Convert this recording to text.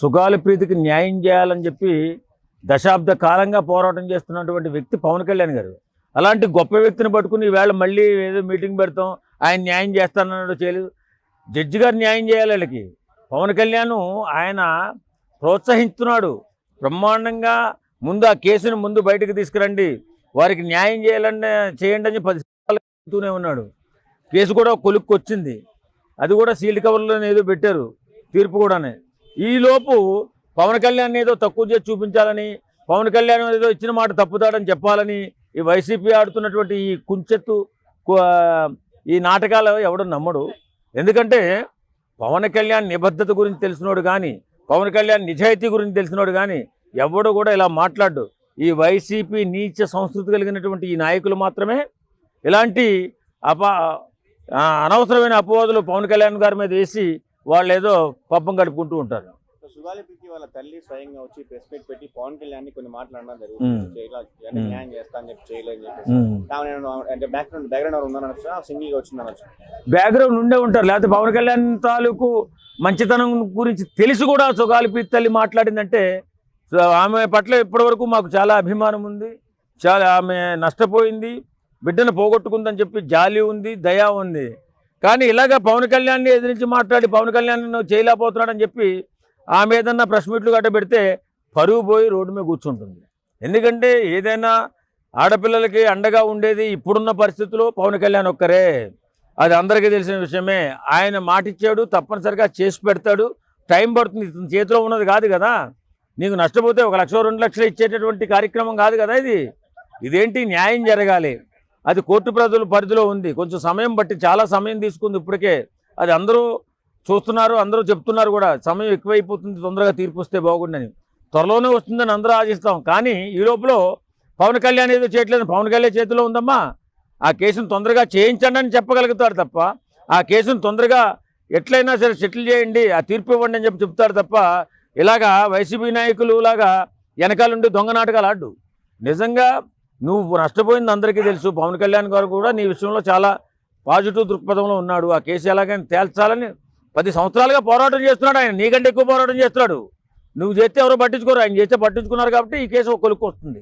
సుగాలి ప్రీతికి న్యాయం చేయాలని చెప్పి దశాబ్ద కాలంగా పోరాటం చేస్తున్నటువంటి వ్యక్తి పవన్ కళ్యాణ్ గారు. అలాంటి గొప్ప వ్యక్తిని పట్టుకుని ఈవేళ మళ్ళీ ఏదో మీటింగ్ పెడతాం, ఆయన న్యాయం చేస్తానన్నాడు, చేయలేదు. జడ్జి గారు న్యాయం చేయాలి వీళ్ళకి. పవన్ కళ్యాణ్ ఆయన ప్రోత్సహిస్తున్నాడు బ్రహ్మాండంగా. ముందు ఆ కేసుని ముందు బయటకు తీసుకురండి, వారికి న్యాయం చేయండి అని 10 సంవత్సరాలు చెబుతూనే ఉన్నాడు. కేసు కూడా కొలుక్కు వచ్చింది, అది కూడా సీల్డ్ కవర్లోనే ఏదో పెట్టారు, తీర్పు కూడానే. ఈలోపు పవన్ కళ్యాణ్ ఏదో తక్కువ చేసి చూపించాలని, పవన్ కళ్యాణ్ ఏదో ఇచ్చిన మాట తప్పుతాడని చెప్పాలని ఈ వైసీపీ ఆడుతున్నటువంటి ఈ కుంచెత్తు ఈ నాటకాలు ఎవడు నమ్మడు. ఎందుకంటే పవన్ కళ్యాణ్ నిబద్ధత గురించి తెలిసినోడు కానీ, పవన్ కళ్యాణ్ నిజాయితీ గురించి తెలిసినోడు కానీ ఎవడు కూడా ఇలా మాట్లాడు. ఈ వైసీపీ నీచ సంస్కృతి కలిగినటువంటి ఈ నాయకులు మాత్రమే ఇలాంటి అనవసరమైన అపవాదులు పవన్ కళ్యాణ్ గారి మీద వేసి వాళ్ళు ఏదో పబ్బం గడుపుకుంటూ ఉంటారు. సుగాలి ప్రీతి వాళ్ళ తల్లి స్వయంగా వచ్చి ప్రెస్ మీట్ పెట్టి పవన్ కళ్యాణ్ కొన్ని మాట్లాడడం జరుగుతుంది. న్యాయం చేస్తా అని చెప్పి చేయలేదు చెప్పేసి బ్యాక్గ్రౌండ్ ఉందనొచ్చు, సింగిల్ గా వచ్చిందనొచ్చు. బ్యాక్గ్రౌండ్ ఉండే ఉంటారు, లేకపోతే పవన్ కళ్యాణ్ తాలూకు మంచితనం గురించి తెలిసి కూడా సుగాలి ప్రీతి తల్లి మాట్లాడిందంటే ఆమె పట్ల ఇప్పటివరకు మాకు చాలా అభిమానం ఉంది. చాలా ఆమె నష్టపోయింది, బిడ్డను పోగొట్టుకుందని చెప్పి జాలి ఉంది, దయా ఉంది. కానీ ఇలాగ పవన్ కళ్యాణ్ని ఎదిరించి మాట్లాడి పవన్ కళ్యాణ్ చేయలేకపోతున్నాడని చెప్పి ఆమె ఏదన్నా ప్రెస్ మీట్లు గట్ట పెడితే పరువు పోయి రోడ్డు మీద కూర్చుంటుంది. ఎందుకంటే ఏదైనా ఆడపిల్లలకి అండగా ఉండేది ఇప్పుడున్న పరిస్థితుల్లో పవన్ కళ్యాణ్ ఒక్కరే, అది అందరికీ తెలిసిన విషయమే. ఆయన మాటిచ్చాడు, తప్పనిసరిగా చేసి పెడతాడు. టైం పడుతుంది, ఇతని చేతిలో ఉన్నది కాదు కదా. నీకు నష్టపోతే 1 లక్ష 2 లక్షలు ఇచ్చేటటువంటి కార్యక్రమం కాదు కదా ఇదేంటి, న్యాయం జరగాలి. అది కోర్టు పరిధిలో ఉంది, కొంచెం సమయం బట్టి చాలా సమయం తీసుకుంది ఇప్పటికే. అది అందరూ చూస్తున్నారు, అందరూ చెప్తున్నారు కూడా, సమయం ఎక్కువైపోతుంది, తొందరగా తీర్పు వస్తే బాగుండని. త్వరలోనే వస్తుందని అందరూ ఆశిస్తాం. కానీ ఈ లోపల పవన్ కళ్యాణ్ ఏదో చేయట్లేదు, పవన్ కళ్యాణ్ చేతిలో ఉందమ్మా, ఆ కేసును తొందరగా చేయించండి అని చెప్పగలుగుతాడు తప్ప, ఆ కేసును తొందరగా ఎట్లయినా సరే సెటిల్ చేయండి, ఆ తీర్పు ఇవ్వండి అని చెప్తాడు తప్ప, ఇలాగా వైసీపీ నాయకులు లాగా వెనకాలండి దొంగ నాటకాలు ఆడు. నిజంగా నువ్వు నష్టపోయింది అందరికీ తెలుసు. పవన్ కళ్యాణ్ గారు కూడా నీ విషయంలో చాలా పాజిటివ్ దృక్పథంలో ఉన్నాడు. ఆ కేసు ఎలాగైనా తేల్చాలని 10 సంవత్సరాలుగా పోరాటం చేస్తున్నాడు. ఆయన నీకంటే ఎక్కువ పోరాటం చేస్తున్నాడు. నువ్వు చేస్తే ఎవరో పట్టించుకోరు, ఆయన చేస్తే పట్టించుకున్నారు కాబట్టి ఈ కేసు కొలుక్కు వస్తుంది.